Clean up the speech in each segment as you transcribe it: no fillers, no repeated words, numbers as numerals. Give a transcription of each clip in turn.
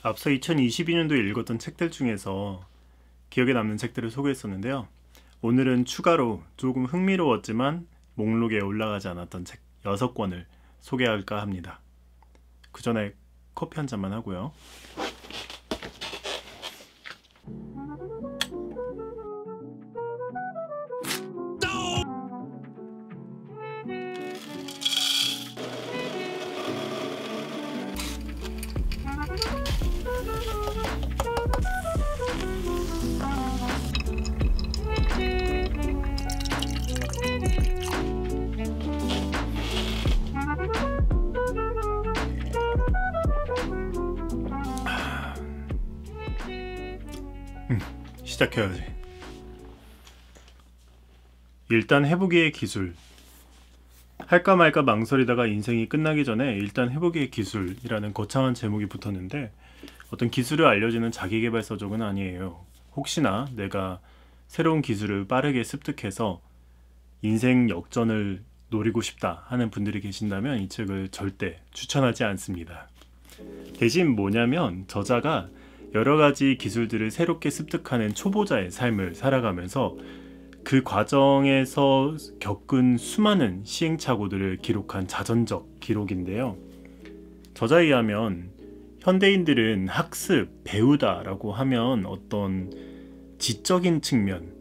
앞서 2022년도에 읽었던 책들 중에서 기억에 남는 책들을 소개했었는데요. 오늘은 추가로 조금 흥미로웠지만 목록에 올라가지 않았던 책 6권을 소개할까 합니다. 그 전에 커피 한 잔만 하고요. 시작해야지. 일단 해보기의 기술. 할까 말까 망설이다가 인생이 끝나기 전에 일단 해보기의 기술이라는 거창한 제목이 붙었는데, 어떤 기술을 알려주는 자기계발서적은 아니에요. 혹시나 내가 새로운 기술을 빠르게 습득해서 인생 역전을 노리고 싶다 하는 분들이 계신다면 이 책을 절대 추천하지 않습니다. 대신 뭐냐면, 저자가 여러 가지 기술들을 새롭게 습득하는 초보자의 삶을 살아가면서 그 과정에서 겪은 수많은 시행착오들을 기록한 자전적 기록인데요. 저자에 의하면 현대인들은 학습, 배우다라고 하면 어떤 지적인 측면,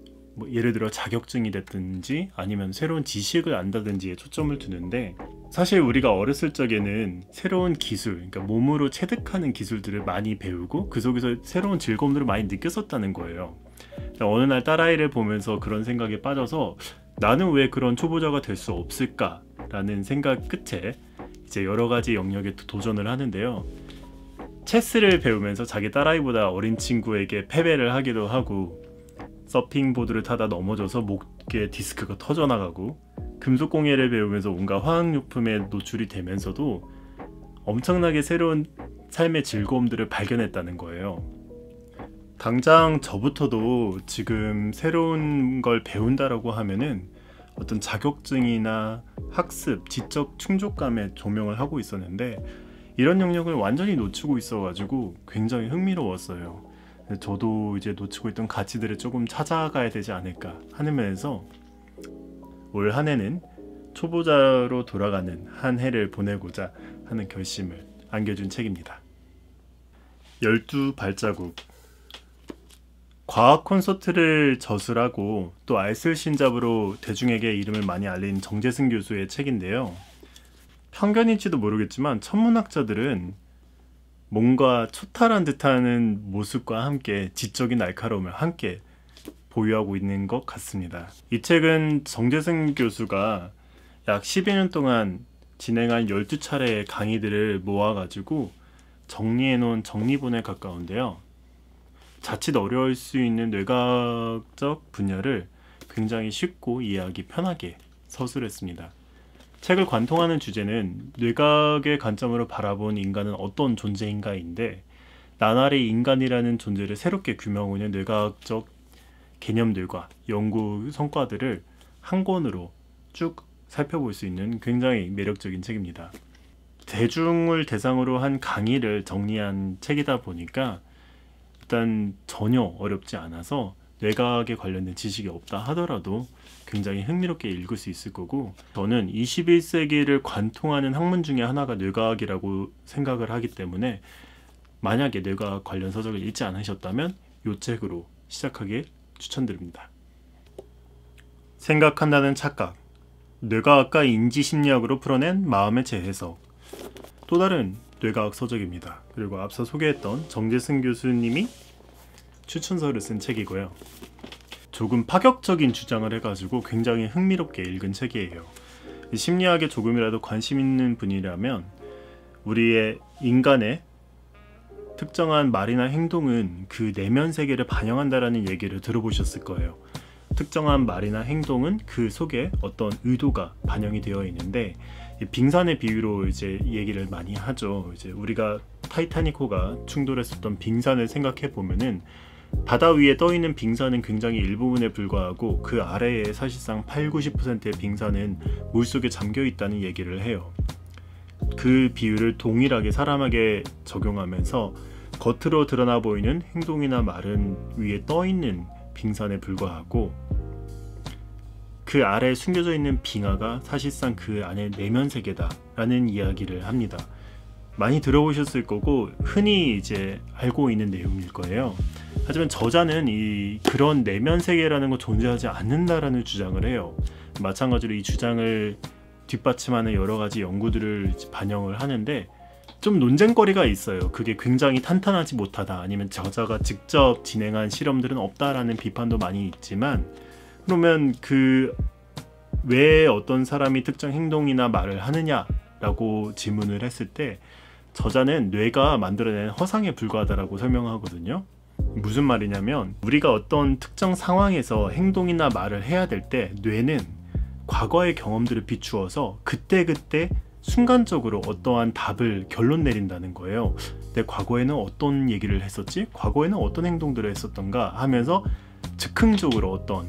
예를 들어 자격증이 됐든지 아니면 새로운 지식을 안다든지에 초점을 두는데, 사실 우리가 어렸을 적에는 새로운 기술, 그러니까 몸으로 체득하는 기술들을 많이 배우고 그 속에서 새로운 즐거움들을 많이 느꼈었다는 거예요. 어느 날 딸아이를 보면서 그런 생각에 빠져서 나는 왜 그런 초보자가 될 수 없을까라는 생각 끝에 이제 여러 가지 영역에 도전을 하는데요. 체스를 배우면서 자기 딸아이보다 어린 친구에게 패배를 하기도 하고, 서핑보드를 타다 넘어져서 목에 디스크가 터져나가고, 금속공예를 배우면서 온갖 화학용품에 노출이 되면서도 엄청나게 새로운 삶의 즐거움들을 발견했다는 거예요. 당장 저부터도 지금 새로운 걸 배운다라고 하면은 어떤 자격증이나 학습, 지적 충족감에 조명을 하고 있었는데, 이런 영역을 완전히 놓치고 있어가지고 굉장히 흥미로웠어요. 저도 이제 놓치고 있던 가치들을 조금 찾아가야 되지 않을까 하는 면에서 올 한 해는 초보자로 돌아가는 한 해를 보내고자 하는 결심을 안겨준 책입니다. 12발자국. 과학 콘서트를 저술하고 또 알쓸신잡으로 대중에게 이름을 많이 알린 정재승 교수의 책인데요. 편견일지도 모르겠지만 천문학자들은 뭔가 초탈한 듯하는 모습과 함께 지적인 날카로움을 함께 보유하고 있는 것 같습니다. 이 책은 정재승 교수가 약 12년 동안 진행한 12차례의 강의들을 모아가지고 정리해놓은 정리본에 가까운데요. 자칫 어려울 수 있는 뇌과학적 분야를 굉장히 쉽고 이해하기 편하게 서술했습니다. 책을 관통하는 주제는 뇌과학의 관점으로 바라본 인간은 어떤 존재인가인데, 나날이 인간이라는 존재를 새롭게 규명하고 있는 뇌과학적 개념들과 연구 성과들을 한 권으로 쭉 살펴볼 수 있는 굉장히 매력적인 책입니다. 대중을 대상으로 한 강의를 정리한 책이다 보니까 일단 전혀 어렵지 않아서 뇌과학에 관련된 지식이 없다 하더라도 굉장히 흥미롭게 읽을 수 있을 거고, 저는 21세기를 관통하는 학문 중에 하나가 뇌과학이라고 생각을 하기 때문에 만약에 뇌과학 관련 서적을 읽지 않으셨다면 이 책으로 시작하길 추천드립니다. 생각한다는 착각. 뇌과학과 인지심리학으로 풀어낸 마음의 재해석. 또 다른 뇌과학 서적입니다. 그리고 앞서 소개했던 정재승 교수님이 추천서를 쓴 책이고요. 조금 파격적인 주장을 해가지고 굉장히 흥미롭게 읽은 책이에요. 심리학에 조금이라도 관심 있는 분이라면 우리의 인간의 특정한 말이나 행동은 그 내면 세계를 반영한다라는 얘기를 들어보셨을 거예요. 특정한 말이나 행동은 그 속에 어떤 의도가 반영이 되어 있는데, 빙산의 비유로 이제 얘기를 많이 하죠. 이제 우리가 타이타닉호가 충돌했었던 빙산을 생각해 보면은 바다 위에 떠 있는 빙산은 굉장히 일부분에 불과하고 그 아래에 사실상 80-90%의 빙산은 물속에 잠겨 있다는 얘기를 해요. 그 비유를 동일하게 사람에게 적용하면서 겉으로 드러나 보이는 행동이나 말은 위에 떠있는 빙산에 불과하고 그 아래에 숨겨져 있는 빙하가 사실상 그 안에 내면 세계다 라는 이야기를 합니다. 많이 들어보셨을 거고 흔히 이제 알고 있는 내용일 거예요. 하지만 저자는 그런 내면 세계라는 거 존재하지 않는다라는 주장을 해요. 마찬가지로 이 주장을 뒷받침하는 여러 가지 연구들을 반영을 하는데 좀 논쟁거리가 있어요. 그게 굉장히 탄탄하지 못하다, 아니면 저자가 직접 진행한 실험들은 없다라는 비판도 많이 있지만, 그러면 왜 어떤 사람이 특정 행동이나 말을 하느냐라고 질문을 했을 때 저자는 뇌가 만들어낸 허상에 불과하다라고 설명하거든요. 무슨 말이냐면 우리가 어떤 특정 상황에서 행동이나 말을 해야 될 때 뇌는 과거의 경험들을 비추어서 그때그때 순간적으로 어떠한 답을 결론 내린다는 거예요. 내 과거에는 어떤 얘기를 했었지? 과거에는 어떤 행동들을 했었던가 하면서 즉흥적으로 어떤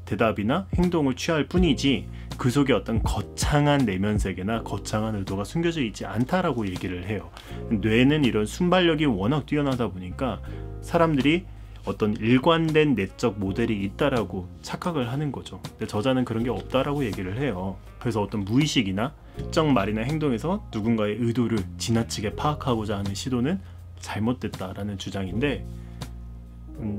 대답이나 행동을 취할 뿐이지 그 속에 어떤 거창한 내면 세계나 거창한 의도가 숨겨져 있지 않다라고 얘기를 해요. 뇌는 이런 순발력이 워낙 뛰어나다 보니까 사람들이 어떤 일관된 내적 모델이 있다라고 착각을 하는 거죠. 근데 저자는 그런 게 없다라고 얘기를 해요. 그래서 어떤 무의식이나 특정 말이나 행동에서 누군가의 의도를 지나치게 파악하고자 하는 시도는 잘못됐다라는 주장인데,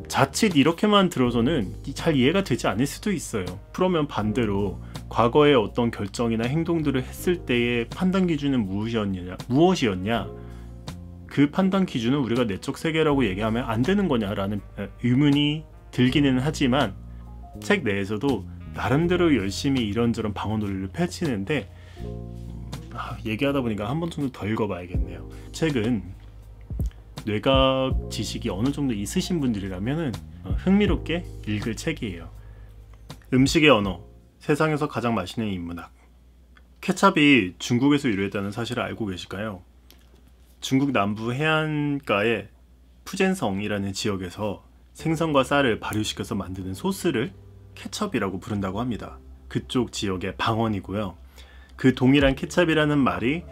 자칫 이렇게만 들어서는 잘 이해가 되지 않을 수도 있어요. 그러면 반대로 과거에 어떤 결정이나 행동들을 했을 때의 판단 기준은 무엇이었냐? 그 판단 기준은 우리가 내적 세계라고 얘기하면 안 되는 거냐라는 의문이 들기는 하지만 책 내에서도 나름대로 열심히 이런저런 방어논리를 펼치는데 얘기하다 보니까 한 번 정도 더 읽어봐야겠네요. 책은 뇌과학 지식이 어느 정도 있으신 분들이라면 흥미롭게 읽을 책이에요. 음식의 언어, 세상에서 가장 맛있는 인문학. 케찹이 중국에서 유래했다는 사실을 알고 계실까요? 중국 남부 해안가의 푸젠성이라는 지역에서 생선과 쌀을 발효시켜서 만드는 소스를 케첩이라고 부른다고 합니다. 그쪽 지역의 방언이고요. 그 동일한 케찹이라는 말이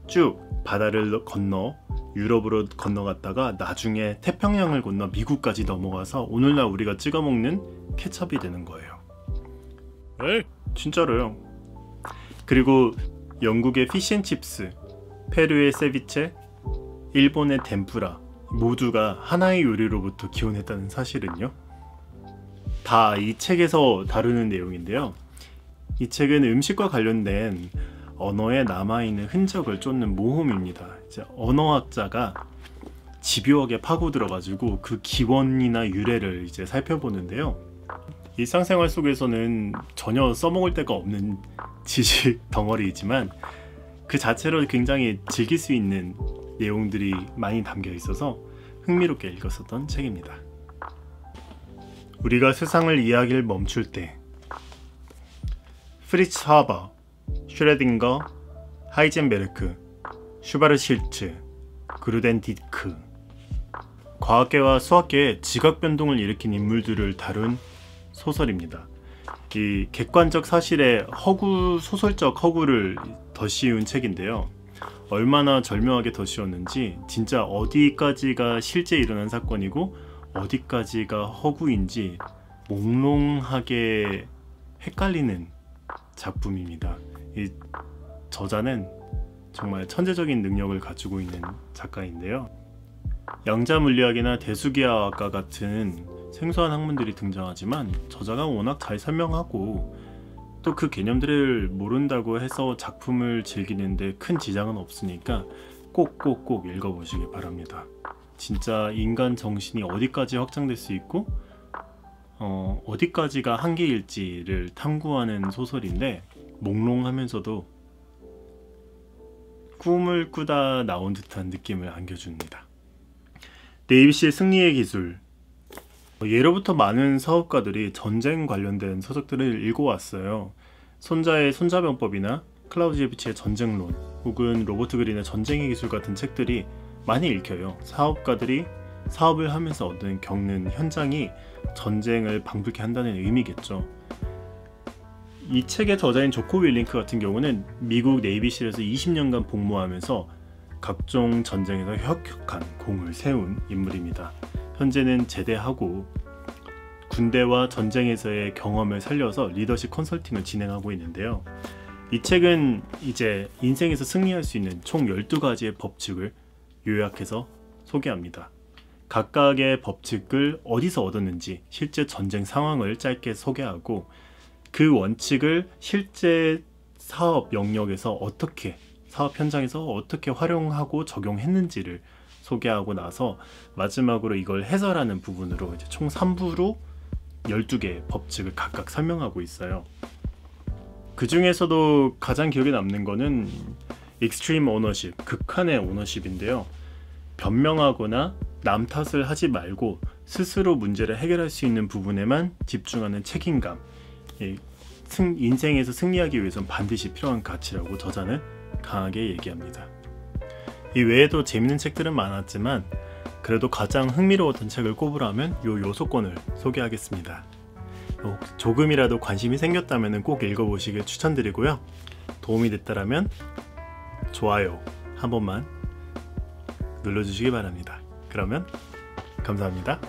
쭉 바다를 건너 유럽으로 건너갔다가 나중에 태평양을 건너 미국까지 넘어가서 오늘날 우리가 찍어 먹는 케첩이 되는 거예요. 에? 진짜로요. 그리고 영국의 피쉬앤칩스, 페루의 세비체, 일본의 덴푸라 모두가 하나의 요리로부터 기원했다는 사실은요, 다 이 책에서 다루는 내용인데요. 이 책은 음식과 관련된 언어에 남아있는 흔적을 쫓는 모험입니다. 이제 언어학자가 집요하게 파고들어가지고 그 기원이나 유래를 이제 살펴보는데요. 일상생활 속에서는 전혀 써먹을 데가 없는 지식 덩어리이지만 그 자체로 굉장히 즐길 수 있는 내용들이 많이 담겨 있어서 흥미롭게 읽었었던 책입니다. 우리가 세상을 이해하길 멈출 때. 프리츠 하버, 슈레딩거, 하이젠베르크, 슈바르실츠, 그루덴디크. 과학계와 수학계의 지각 변동을 일으킨 인물들을 다룬 소설입니다. 이 객관적 사실에 소설적 허구를 덧씌운 책인데요. 얼마나 절묘하게 덧씌웠는지 진짜 어디까지가 실제 일어난 사건이고 어디까지가 허구인지 몽롱하게 헷갈리는 작품입니다. 이 저자는 정말 천재적인 능력을 가지고 있는 작가인데요. 양자물리학이나 대수기하학과 같은 생소한 학문들이 등장하지만 저자가 워낙 잘 설명하고 또 그 개념들을 모른다고 해서 작품을 즐기는데 큰 지장은 없으니까 꼭 읽어보시기 바랍니다. 진짜 인간 정신이 어디까지 확장될 수 있고 어디까지가 한계일지를 탐구하는 소설인데 몽롱하면서도 꿈을 꾸다 나온 듯한 느낌을 안겨줍니다. 데이비시의 승리의 기술. 예로부터 많은 사업가들이 전쟁 관련된 서적들을 읽어왔어요. 손자의 손자병법이나 클라우지에비치의 전쟁론, 혹은 로버트 그린의 전쟁의 기술 같은 책들이 많이 읽혀요. 사업가들이 사업을 하면서 겪는 현장이 전쟁을 방불케 한다는 의미겠죠. 이 책의 저자인 조코 윌링크 같은 경우는 미국 네이비실에서 20년간 복무하면서 각종 전쟁에서 혁혁한 공을 세운 인물입니다. 현재는 제대하고 군대와 전쟁에서의 경험을 살려서 리더십 컨설팅을 진행하고 있는데요. 이 책은 이제 인생에서 승리할 수 있는 총 12가지의 법칙을 요약해서 소개합니다. 각각의 법칙을 어디서 얻었는지 실제 전쟁 상황을 짧게 소개하고 그 원칙을 실제 사업 영역에서 어떻게, 사업 현장에서 어떻게 활용하고 적용했는지를 소개하고 나서 마지막으로 이걸 해설하는 부분으로 이제 총 3부로 12개의 법칙을 각각 설명하고 있어요. 그 중에서도 가장 기억에 남는 거는 익스트림 오너십, 극한의 오너십인데요. 변명하거나 남 탓을 하지 말고 스스로 문제를 해결할 수 있는 부분에만 집중하는 책임감, 인생에서 승리하기 위해서는 반드시 필요한 가치라고 저자는 강하게 얘기합니다. 이 외에도 재밌는 책들은 많았지만 그래도 가장 흥미로웠던 책을 꼽으라면 요 요소권을 소개하겠습니다. 조금이라도 관심이 생겼다면 꼭 읽어보시길 추천드리고요. 도움이 됐다면 좋아요 한 번만 눌러주시기 바랍니다. 그러면 감사합니다.